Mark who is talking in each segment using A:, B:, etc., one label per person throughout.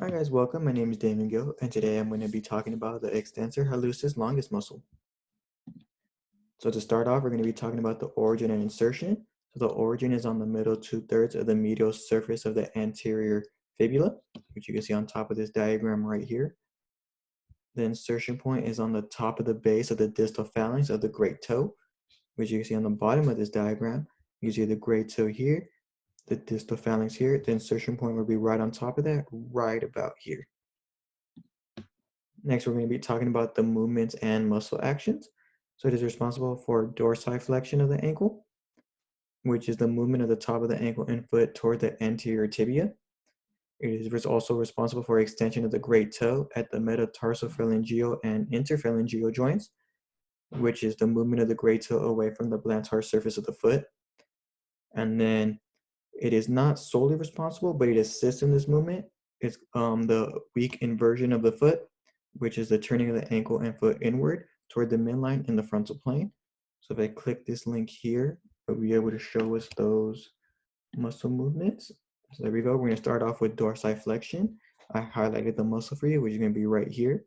A: Hi guys, welcome. My name is Damon Gill, and today I'm going to be talking about the extensor hallucis longus muscle. So to start off, we're going to be talking about the origin and insertion. So the origin is on the middle 2/3 of the medial surface of the anterior fibula, which you can see on top of this diagram right here. The insertion point is on the top of the base of the distal phalanx of the great toe, which you can see on the bottom of this diagram. You can see the great toe here, the distal phalanx here. The insertion point will be right on top of that, right about here. Next, we're going to be talking about the movements and muscle actions. So it is responsible for dorsiflexion of the ankle, which is the movement of the top of the ankle and foot toward the anterior tibia. It is also responsible for extension of the great toe at the metatarsophalangeal and interphalangeal joints, which is the movement of the great toe away from the plantar surface of the foot. And then it is not solely responsible, but it assists in this movement. It's the weak inversion of the foot, which is the turning of the ankle and foot inward toward the midline in the frontal plane. So if I click this link here, it'll be able to show us those muscle movements. So there we go. We're going to start off with dorsiflexion. I highlighted the muscle for you, which is going to be right here.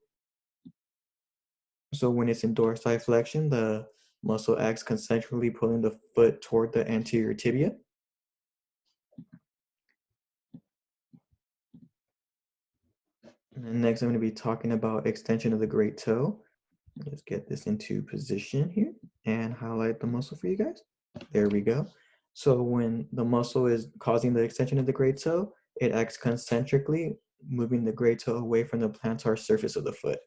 A: So when it's in dorsiflexion, the muscle acts concentrically pulling the foot toward the anterior tibia. And then next, I'm going to be talking about extension of the great toe. Let's get this into position here and highlight the muscle for you guys. There we go. So when the muscle is causing the extension of the great toe, it acts concentrically, moving the great toe away from the plantar surface of the foot.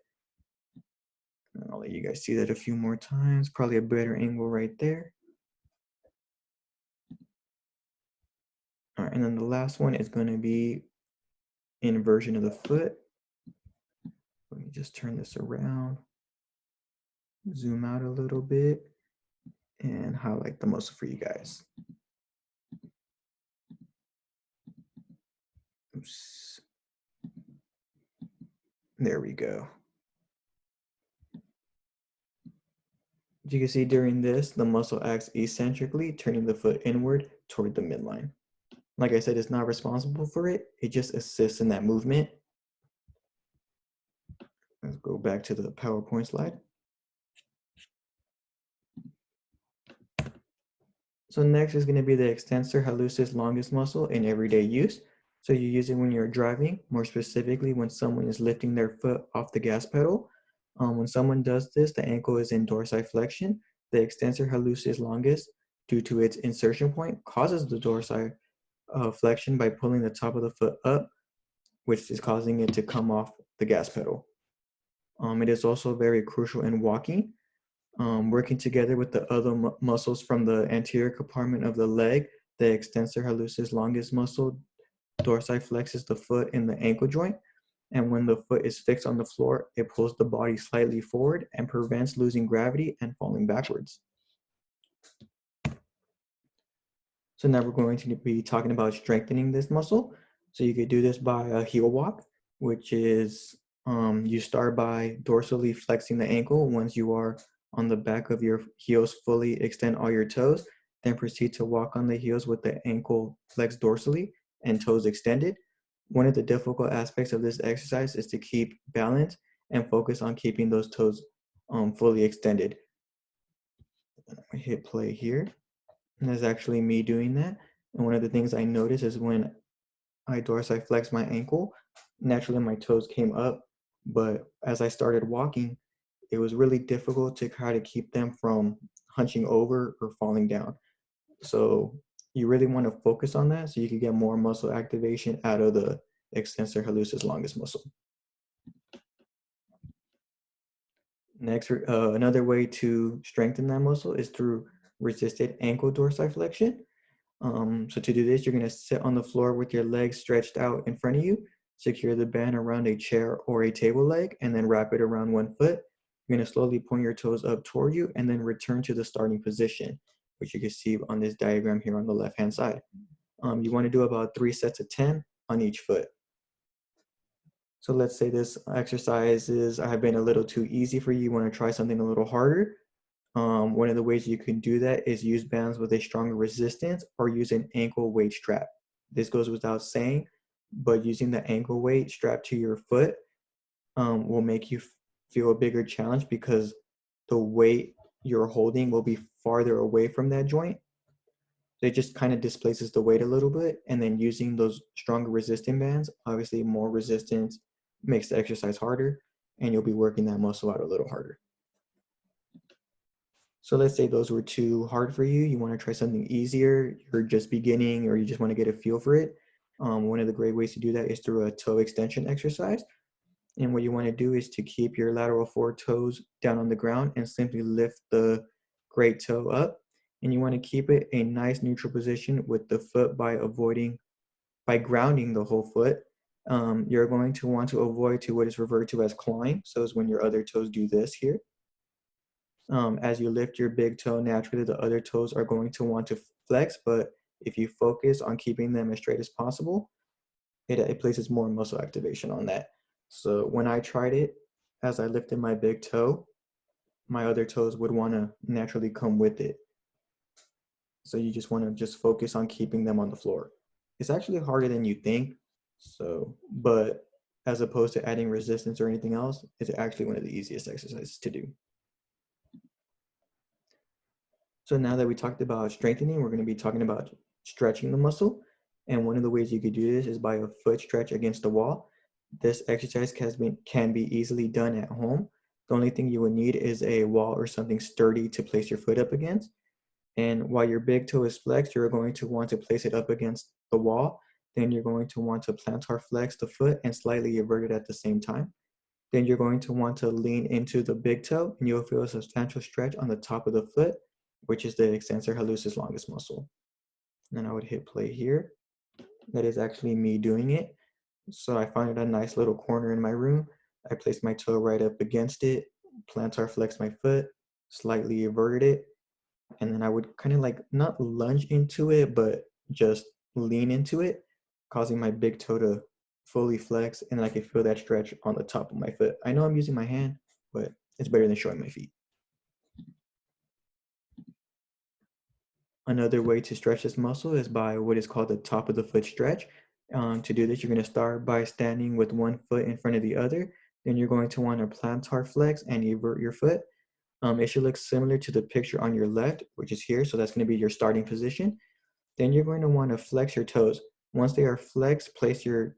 A: And I'll let you guys see that a few more times. Probably a better angle right there. All right, and then the last one is going to be inversion of the foot. Let me just turn this around, zoom out a little bit, and highlight the muscle for you guys. Oops. There we go. As you can see during this, the muscle acts eccentrically, turning the foot inward toward the midline. Like I said, it's not responsible for it. It just assists in that movement. Let's go back to the PowerPoint slide. So next is going to be the extensor hallucis longus muscle in everyday use. So you use it when you're driving, more specifically when someone is lifting their foot off the gas pedal. When someone does this, the ankle is in dorsiflexion. The extensor hallucis longus, due to its insertion point, causes the dorsiflexion by pulling the top of the foot up, which is causing it to come off the gas pedal. It is also very crucial in walking. Working together with the other muscles from the anterior compartment of the leg, the extensor hallucis longus muscle dorsiflexes the foot in the ankle joint. And when the foot is fixed on the floor, it pulls the body slightly forward and prevents losing gravity and falling backwards. So now we're going to be talking about strengthening this muscle. So you could do this by a heel walk, which is you start by dorsally flexing the ankle. Once you are on the back of your heels, fully extend all your toes, then proceed to walk on the heels with the ankle flexed dorsally and toes extended. One of the difficult aspects of this exercise is to keep balance and focus on keeping those toes fully extended. I hit play here. And that's actually me doing that. And one of the things I noticed is when I dorsiflex my ankle, naturally my toes came up. But as I started walking, it was really difficult to try to keep them from hunching over or falling down. So you really want to focus on that so you can get more muscle activation out of the extensor hallucis longus muscle. Next, another way to strengthen that muscle is through resisted ankle dorsiflexion. So to do this, you're going to sit on the floor with your legs stretched out in front of you, secure the band around a chair or a table leg, and then wrap it around one foot. You're going to slowly point your toes up toward you and then return to the starting position, which you can see on this diagram here on the left-hand side. You want to do about 3 sets of 10 on each foot. So let's say this exercise have been a little too easy for you. You want to try something a little harder. One of the ways you can do that is use bands with a stronger resistance or use an ankle weight strap. This goes without saying, but using the ankle weight strapped to your foot will make you feel a bigger challenge because the weight you're holding will be farther away from that joint. So it just kind of displaces the weight a little bit. And then using those stronger resistant bands, obviously more resistance makes the exercise harder and you'll be working that muscle out a little harder. So let's say those were too hard for you. You want to try something easier, you're just beginning, or you just want to get a feel for it. One of the great ways to do that is through a toe extension exercise. And what you want to do is to keep your lateral four toes down on the ground and simply lift the great toe up. And you want to keep it a nice neutral position with the foot by grounding the whole foot. You're going to want to avoid to what is referred to as clawing. So it's when your other toes do this here. As you lift your big toe, naturally the other toes are going to want to flex, but if you focus on keeping them as straight as possible, it places more muscle activation on that. So when I tried it, as I lifted my big toe, my other toes would want to naturally come with it. So you just want to just focus on keeping them on the floor. It's actually harder than you think. So, but as opposed to adding resistance or anything else, it's actually one of the easiest exercises to do. So now that we talked about strengthening, we're going to be talking about stretching the muscle. And one of the ways you could do this is by a foot stretch against the wall. This exercise can be easily done at home. The only thing you would need is a wall or something sturdy to place your foot up against. And while your big toe is flexed, you're going to want to place it up against the wall. Then you're going to want to plantar flex the foot and slightly invert it at the same time. Then you're going to want to lean into the big toe and you'll feel a substantial stretch on the top of the foot, which is the extensor hallucis longus muscle. And then I would hit play here. That is actually me doing it. So I found a nice little corner in my room. I placed my toe right up against it, plantar flexed my foot, slightly inverted it, and then I would kind of like not lunge into it, but just lean into it, causing my big toe to fully flex, and I could feel that stretch on the top of my foot. I know I'm using my hand, but it's better than showing my feet. Another way to stretch this muscle is by what is called the top of the foot stretch. To do this, you're going to start by standing with one foot in front of the other. Then you're going to want to plantar flex and invert your foot. It should look similar to the picture on your left, which is here. So that's going to be your starting position. Then you're going to want to flex your toes. Once they are flexed, place your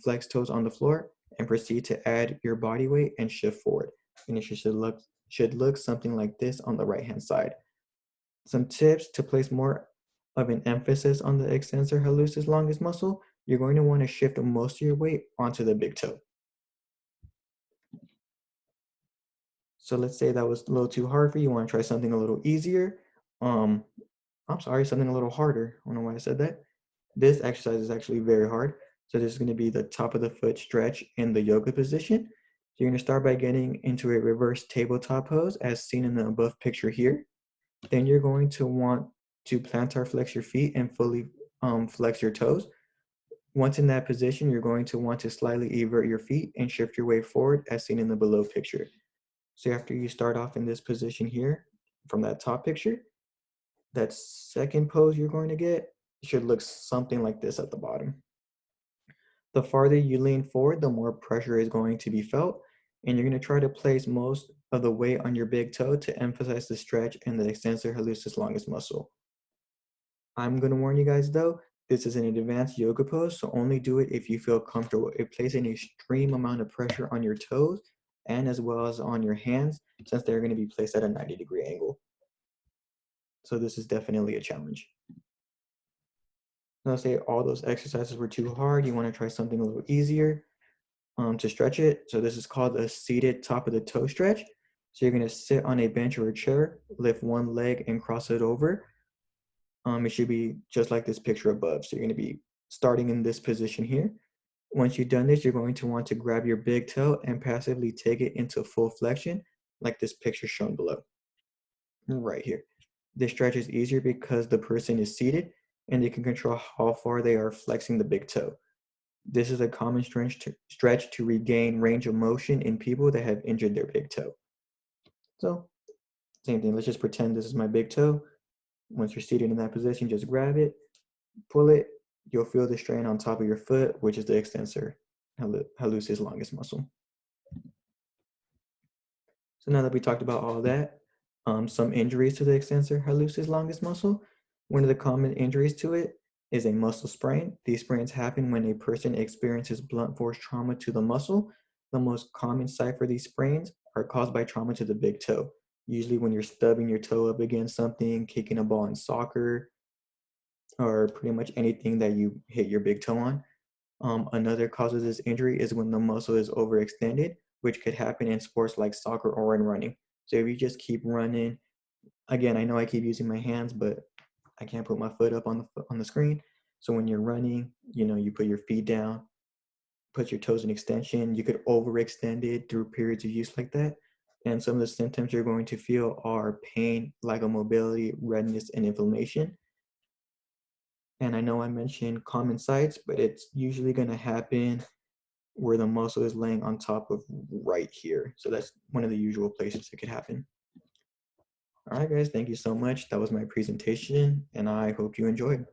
A: flexed toes on the floor and proceed to add your body weight and shift forward. And it should look something like this on the right hand side. Some tips to place more of an emphasis on the extensor hallucis longus muscle, you're going to want to shift most of your weight onto the big toe. So let's say that was a little too hard for you. You want to try something a little easier. Um, I'm sorry, something a little harder. I don't know why I said that. This exercise is actually very hard. So this is going to be the top of the foot stretch in the yoga position. So you're going to start by getting into a reverse tabletop pose as seen in the above picture here. Then you're going to want to plantar flex your feet and fully flex your toes. Once in that position, you're going to want to slightly invert your feet and shift your way forward as seen in the below picture. So after you start off in this position here, from that top picture, that second pose you're going to get should look something like this at the bottom. The farther you lean forward, the more pressure is going to be felt, and you're going to try to place most of the weight on your big toe to emphasize the stretch and the extensor hallucis longus muscle. I'm going to warn you guys though, this is an advanced yoga pose, so only do it if you feel comfortable. It places an extreme amount of pressure on your toes and as well as on your hands, since they're going to be placed at a 90-degree angle. So this is definitely a challenge. Now say all those exercises were too hard, you want to try something a little easier to stretch it. So this is called a seated top of the toe stretch. So you're going to sit on a bench or a chair, lift one leg and cross it over. It should be just like this picture above. So you're going to be starting in this position here. Once you've done this, you're going to want to grab your big toe and passively take it into full flexion, like this picture shown below, right here. This stretch is easier because the person is seated and they can control how far they are flexing the big toe. This is a common stretch to regain range of motion in people that have injured their big toe. So, same thing. Let's just pretend this is my big toe. Once you're seated in that position, just grab it, pull it, you'll feel the strain on top of your foot, which is the extensor, hallucis longus muscle. So now that we talked about all that, some injuries to the extensor hallucis longus muscle. One of the common injuries to it is a muscle sprain. These sprains happen when a person experiences blunt force trauma to the muscle. The most common site for these sprains are caused by trauma to the big toe. Usually when you're stubbing your toe up against something, kicking a ball in soccer, or pretty much anything that you hit your big toe on. Another cause of this injury is when the muscle is overextended, which could happen in sports like soccer or in running. So if you just keep running, again, I know I keep using my hands, but I can't put my foot up on the screen. So when you're running, you put your feet down, put your toes in extension. You could overextend it through periods of use like that. And some of the symptoms you're going to feel are pain, lack of mobility, redness, and inflammation. And I know I mentioned common sites, but it's usually going to happen where the muscle is laying on top of right here. So that's one of the usual places it could happen. All right, guys, thank you so much. That was my presentation, and I hope you enjoyed.